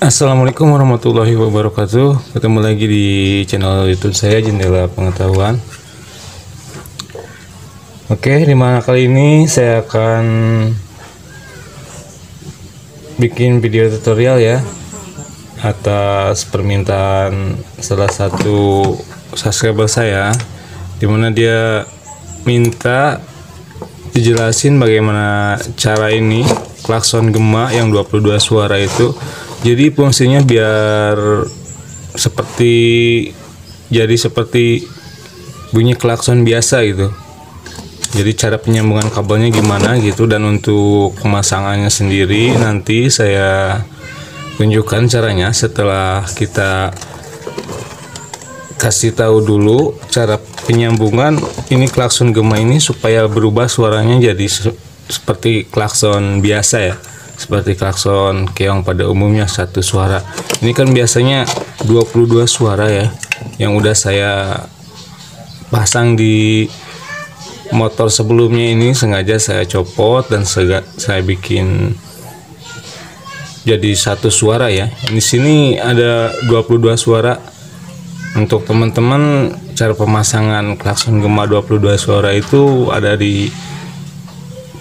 Assalamualaikum warahmatullahi wabarakatuh. Ketemu lagi di channel YouTube saya, Jendela Pengetahuan. Oke, di mana kali ini saya akan bikin video tutorial ya, atas permintaan salah satu subscriber saya, dimana dia minta dijelasin bagaimana cara ini klakson gema yang 22 suara itu. Jadi fungsinya biar seperti bunyi klakson biasa gitu. Jadi cara penyambungan kabelnya gimana gitu, dan untuk pemasangannya sendiri nanti saya tunjukkan caranya setelah kita kasih tahu dulu cara penyambungan ini klakson gema ini supaya berubah suaranya jadi seperti klakson biasa ya, seperti klakson keong pada umumnya satu suara. Ini kan biasanya 22 suara ya, yang udah saya pasang di motor sebelumnya. Ini sengaja saya copot dan saya bikin jadi satu suara ya. Di sini ada 22 suara. Untuk teman-teman, cara pemasangan klakson gema 22 suara itu ada di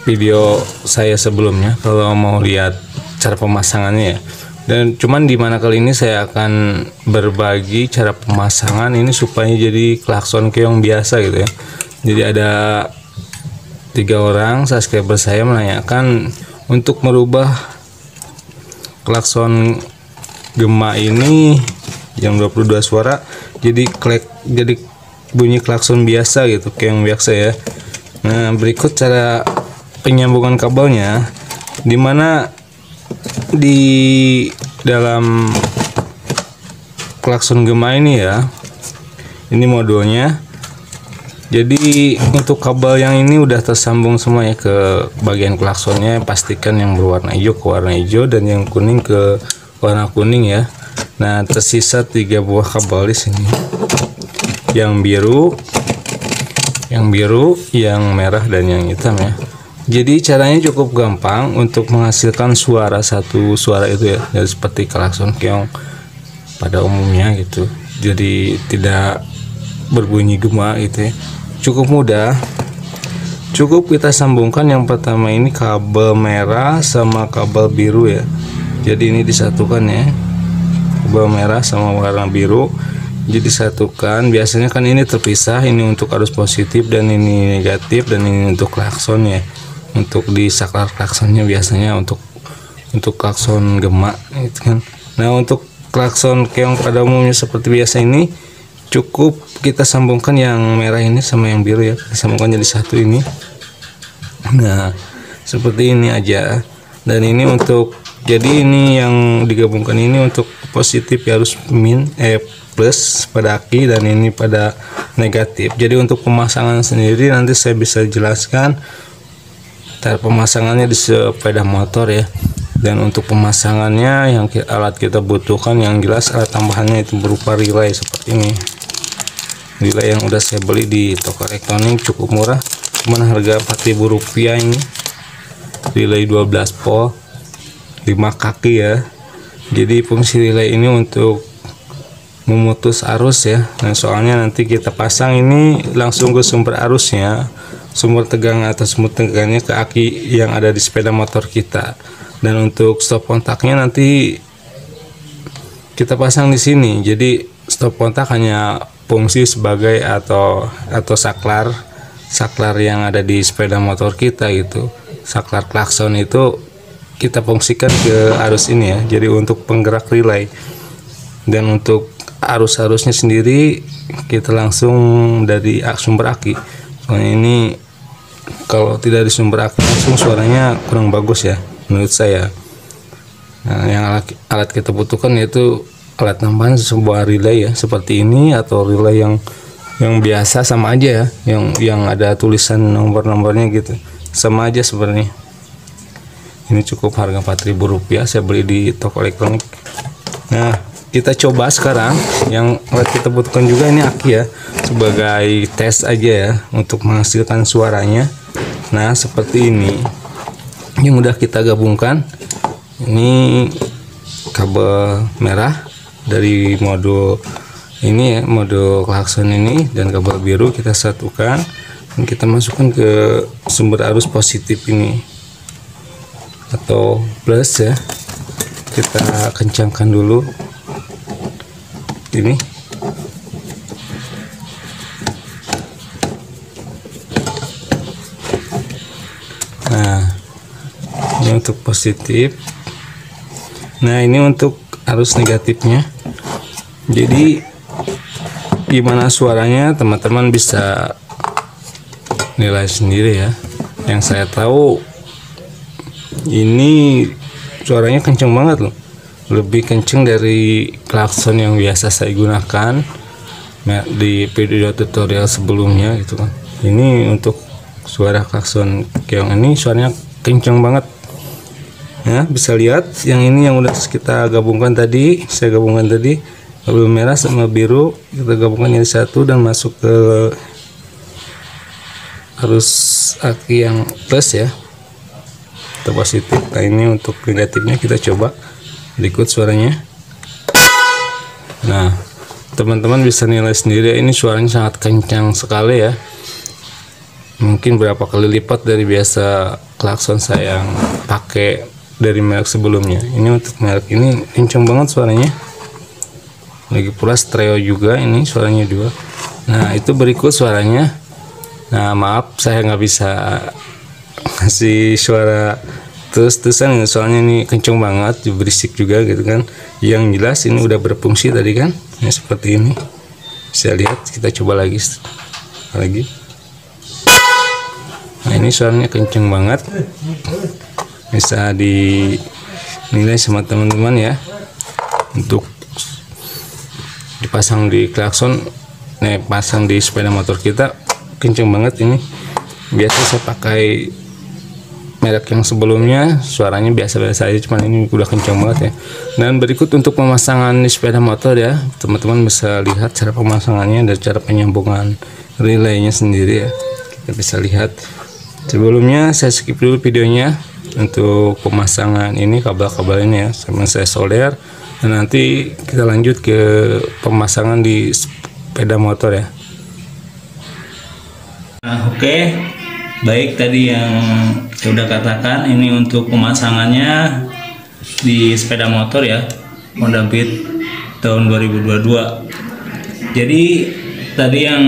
video saya sebelumnya kalau mau lihat cara pemasangannya ya. Dan cuman di mana kali ini saya akan berbagi cara pemasangan ini supaya jadi klakson keong biasa gitu ya. Jadi ada 3 orang subscriber saya menanyakan untuk merubah klakson gema ini yang 22 suara jadi bunyi klakson biasa gitu, keong biasa ya. Nah, berikut cara penyambungan kabelnya, dimana di dalam klakson gema ini ya, ini modulnya. Jadi untuk kabel yang ini udah tersambung semua ya ke bagian klaksonnya. Pastikan yang berwarna hijau ke warna hijau dan yang kuning ke warna kuning ya. Nah, tersisa 3 buah kabel di sini, yang biru, yang merah dan yang hitam ya. Jadi caranya cukup gampang untuk menghasilkan satu suara itu ya, jadi seperti klakson keong pada umumnya gitu. Jadi tidak berbunyi gema gitu ya. Cukup mudah. Cukup kita sambungkan yang pertama ini kabel merah sama kabel biru ya. Jadi ini disatukan ya, kabel merah sama warna biru jadi satukan. Biasanya kan ini terpisah, ini untuk arus positif dan ini negatif, dan ini untuk klakson ya, untuk di saklar klaksonnya biasanya untuk klakson gema gitu kan. Nah, untuk klakson keong pada umumnya seperti biasa ini cukup kita sambungkan yang merah ini sama yang biru ya, kita sambungkan jadi satu ini. Nah, seperti ini aja. Dan ini untuk, jadi ini yang digabungkan ini untuk positif ya, harus plus pada aki, dan ini pada negatif. Jadi untuk pemasangan sendiri nanti saya bisa jelaskan cara pemasangannya di sepeda motor ya. Dan untuk pemasangannya yang alat kita butuhkan, yang jelas alat tambahannya itu berupa relay seperti ini. Relay yang udah saya beli di toko elektronik, cukup murah, cuman harga Rp4.000 ini. Relay 12 volt 5 kaki ya. Jadi fungsi relay ini untuk memutus arus ya. Nah, soalnya nanti kita pasang ini langsung ke sumber arusnya, sumber tegang atau sumber tegangnya ke aki yang ada di sepeda motor kita. Dan untuk stop kontaknya nanti kita pasang di sini. Jadi stop kontak hanya fungsi sebagai atau saklar yang ada di sepeda motor kita gitu. Saklar klakson itu kita fungsikan ke arus ini ya, jadi untuk penggerak relay. Dan untuk arusnya sendiri kita langsung dari sumber aki. Soalnya ini kalau tidak di sumber aki langsung suaranya kurang bagus ya menurut saya. Nah, yang alat kita butuhkan yaitu alat tambahan sebuah relay ya, seperti ini, atau relay yang biasa sama aja ya, yang ada tulisan nomor-nomornya gitu, sama aja sebenarnya. Ini cukup harga Rp4.000, saya beli di toko elektronik. Nah, kita coba sekarang. Yang alat kita butuhkan juga ini aki ya, sebagai tes aja ya untuk menghasilkan suaranya. Nah, seperti ini yang udah kita gabungkan. Ini kabel merah dari modul ini ya, modul klakson ini, dan kabel biru kita satukan dan kita masukkan ke sumber arus positif ini atau plus ya. Kita kencangkan dulu ini. Nah, ini untuk positif. Nah, ini untuk arus negatifnya. Jadi gimana suaranya teman-teman bisa nilai sendiri ya. Yang saya tahu ini suaranya kenceng banget loh, lebih kenceng dari klakson yang biasa saya gunakan di video tutorial sebelumnya gitu kan. Ini untuk suara klakson keong ini suaranya kenceng banget ya. Bisa lihat yang ini yang udah kita gabungkan tadi, saya gabungkan tadi kabel merah sama biru, kita gabungkan jadi satu dan masuk ke arus aki yang plus ya atau positif. Nah, ini untuk negatifnya kita coba berikut suaranya. Nah, teman-teman bisa nilai sendiri, ini suaranya sangat kencang sekali ya, mungkin berapa kali lipat dari biasa klakson saya yang pakai dari merek sebelumnya. Ini untuk merek ini kencang banget suaranya, lagi pula stereo juga, ini suaranya juga. Nah, itu berikut suaranya. Nah, maaf saya nggak bisa kasih suara terus-terusan soalnya ini kenceng banget, berisik juga gitu kan. Yang jelas ini udah berfungsi tadi kan, ini seperti ini. Bisa lihat, kita coba lagi. Nah, ini suaranya kenceng banget, bisa dinilai sama teman-teman ya. Untuk dipasang di klakson, pasang di sepeda motor kita kenceng banget ini. Biasa saya pakai merek yang sebelumnya suaranya biasa-biasa aja, cuman ini udah kencang banget ya. Dan berikut untuk pemasangan di sepeda motor ya, teman-teman bisa lihat cara pemasangannya dan cara penyambungan relaynya sendiri ya. Kita bisa lihat. Sebelumnya saya skip dulu videonya untuk pemasangan ini, kabel-kabel ini ya, sama saya solder, dan nanti kita lanjut ke pemasangan di sepeda motor ya. Nah, oke. Baik, tadi yang saya udah katakan, ini untuk pemasangannya di sepeda motor ya, Honda Beat tahun 2022. Jadi tadi yang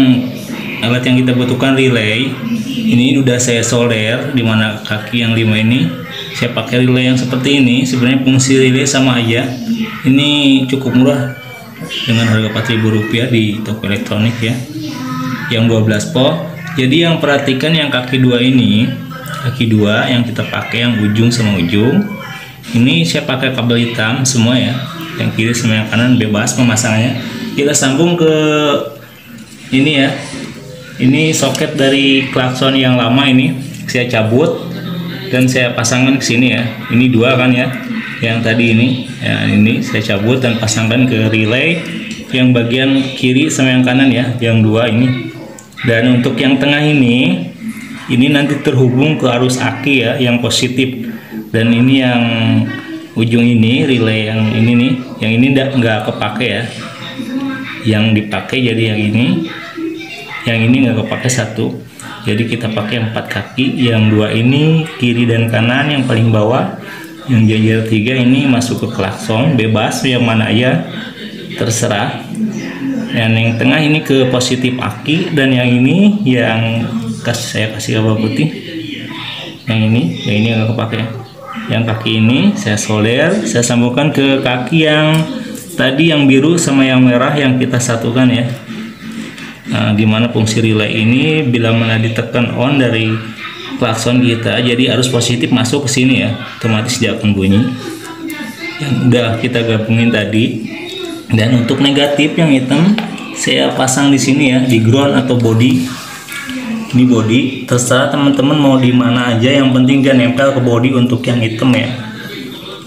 alat yang kita butuhkan relay, ini udah saya solder, dimana kaki yang 5 ini saya pakai relay yang seperti ini. Sebenarnya fungsi relay sama aja, ini cukup murah dengan harga Rp4.000 di toko elektronik ya, yang 12 volt. Jadi yang perhatikan yang kaki 2 ini, kaki 2 yang kita pakai yang ujung sama ujung, ini saya pakai kabel hitam semua ya, yang kiri sama yang kanan bebas pemasangannya. Kita sambung ke ini ya, ini soket dari klakson yang lama, ini saya cabut dan saya pasangkan ke sini ya. Ini 2 kan ya, yang tadi ini ya, ini saya cabut dan pasangkan ke relay yang bagian kiri sama yang kanan ya, yang 2 ini. Dan untuk yang tengah ini nanti terhubung ke arus aki ya, yang positif. Dan ini yang ujung ini relay yang ini nih, yang ini nggak kepake ya. Yang dipakai jadi yang ini nggak kepake satu. Jadi kita pakai 4 kaki, yang 2 ini kiri dan kanan, yang paling bawah, yang jajar 3 ini masuk ke klakson, bebas yang mana aja terserah. Dan yang tengah ini ke positif aki, dan yang ini yang saya kasih kabel putih, yang ini nggak kepake. Yang kaki ini saya solder, saya sambungkan ke kaki yang tadi yang biru sama yang merah yang kita satukan ya. Nah, gimana fungsi relay ini, bila mana ditekan on dari klakson kita, jadi arus positif masuk ke sini ya, otomatis dia akan bunyi. Yang udah kita gabungin tadi. Dan untuk negatif yang hitam saya pasang di sini ya, di ground atau body. Ini body, terserah teman-teman mau di mana aja, yang penting dia nempel ke body untuk yang hitam ya.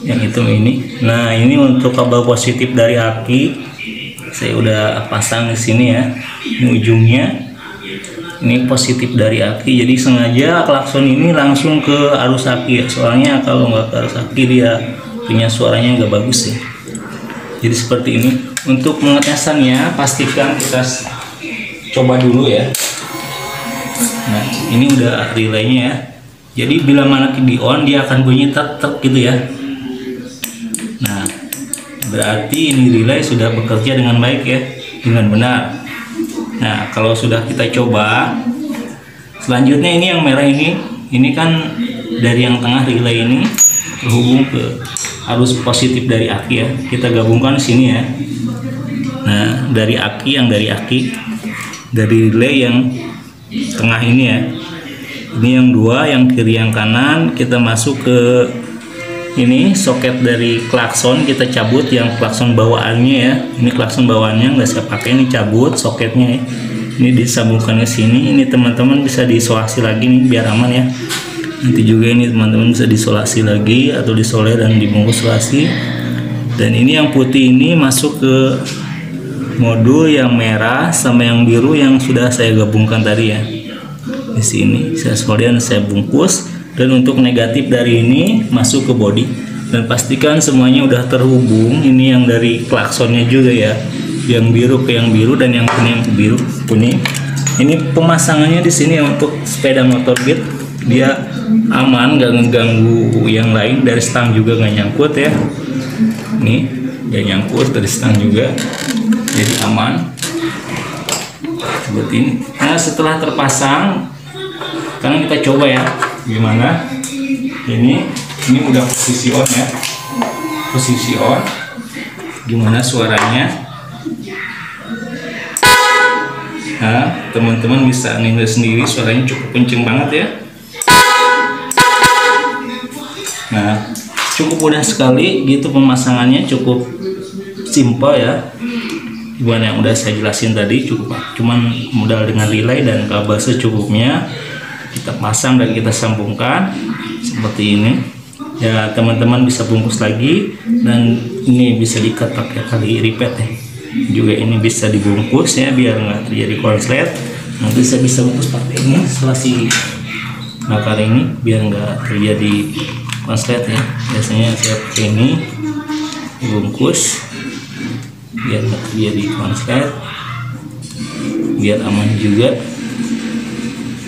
Yang hitam ini. Nah, ini untuk kabel positif dari aki saya udah pasang di sini ya. Ini ujungnya. Ini positif dari aki, jadi sengaja klakson ini langsung ke arus aki ya. Soalnya kalau nggak ke arus aki dia punya suaranya nggak bagus ya. Jadi seperti ini. Untuk pengetesannya pastikan kita coba dulu ya. Nah ini udah relaynya ya. Jadi bila mana di on dia akan bunyi tek gitu ya. Nah berarti ini relay sudah bekerja dengan baik ya, dengan benar. Nah kalau sudah kita coba, selanjutnya ini yang merah ini kan dari yang tengah relay ini terhubung ke arus positif dari aki ya. Kita gabungkan di sini ya. Nah dari aki dari relay yang tengah ini ya. Ini yang dua, yang kiri yang kanan kita masuk ke ini soket dari klakson, kita cabut yang klakson bawaannya ya. Ini klakson bawaannya nggak saya pakai, ini cabut soketnya ya. Ini disambungkan ke sini. Ini teman-teman bisa diisolasi lagi nih biar aman ya. Nanti juga ini teman-teman bisa diisolasi lagi atau disolder dan dibungkus isolasi. Dan ini yang putih ini masuk ke modul yang merah sama yang biru yang sudah saya gabungkan tadi ya. Di sini saya solder dan saya bungkus. Dan untuk negatif dari ini masuk ke body. Dan pastikan semuanya udah terhubung. Ini yang dari klaksonnya juga ya. Yang biru ke yang biru dan yang kuning ke biru kuning. Ini pemasangannya di sini untuk sepeda motor Beat. Dia aman, gak ngeganggu yang lain. Dari stang juga gak nyangkut ya. Nih, gak nyangkut dari stang juga. Jadi aman. Seperti ini. Nah setelah terpasang, sekarang kita coba ya. Gimana? Ini udah posisi on ya. Posisi on. Gimana suaranya? Nah, teman-teman bisa nilai sendiri suaranya cukup kenceng banget ya. Nah, cukup mudah sekali gitu pemasangannya, cukup simple ya. Gimana yang udah saya jelasin tadi, cuman modal dengan relay dan kabel secukupnya kita pasang dan kita sambungkan seperti ini ya. Teman-teman bisa bungkus lagi dan ini bisa diikat pakai tali ripet ya. Juga ini bisa dibungkus ya biar nggak terjadi konslet. Nanti saya bisa bungkus pakai ini setelah si bakar ini biar nggak terjadi konslet ya. Biasanya saya pakai ini dibungkus biar nggak terjadi konslet, biar aman juga.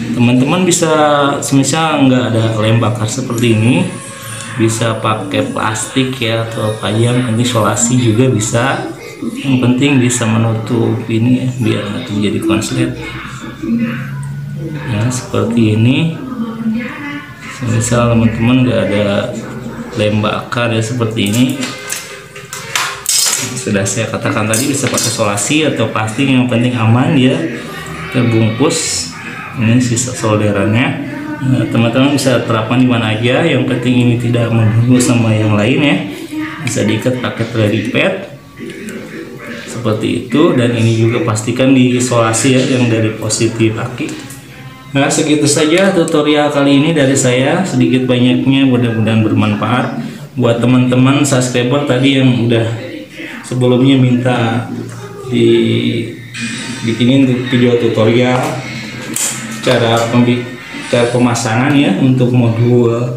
Teman-teman bisa semisal nggak ada lem bakar seperti ini, bisa pakai plastik ya atau payung nanti isolasi juga bisa. Yang penting bisa menutup ini ya biar nggak terjadi konslet. Nah seperti ini. Misal teman-teman nggak ada lem bakar ya seperti ini, sudah saya katakan tadi bisa pakai isolasi atau plastik, yang penting aman ya terbungkus. Ini sisa solderannya. Nah, teman-teman bisa terapkan di mana aja, yang penting ini tidak mengganggu sama yang lain ya. Bisa diikat pakai tali pad seperti itu, dan ini juga pastikan diisolasi ya yang dari positif aki. Nah segitu saja tutorial kali ini dari saya, sedikit banyaknya mudah-mudahan bermanfaat buat teman-teman subscriber tadi yang udah sebelumnya minta dibikinin video tutorial cara pemasangan ya untuk modul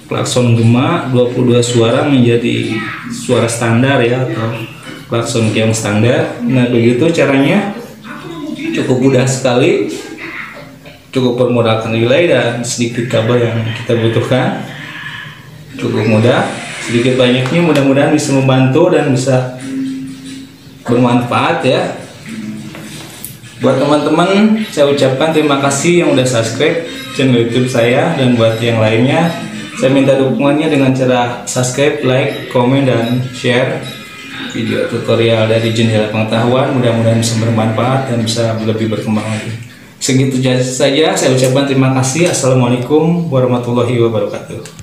klakson gema 22 suara menjadi suara standar ya atau klakson keong standar. Nah begitu caranya, cukup mudah sekali, cukup bermodalkan relay dan sedikit kabel yang kita butuhkan. Cukup mudah, sedikit banyaknya mudah-mudahan bisa membantu dan bisa bermanfaat ya. Buat teman-teman saya ucapkan terima kasih yang udah subscribe channel YouTube saya, dan buat yang lainnya saya minta dukungannya dengan cara subscribe, like, komen, dan share video tutorial dari Jendela Pengetahuan. Mudah-mudahan bisa bermanfaat dan bisa lebih berkembang lagi. Segitu saja saya ucapkan terima kasih. Assalamualaikum warahmatullahi wabarakatuh.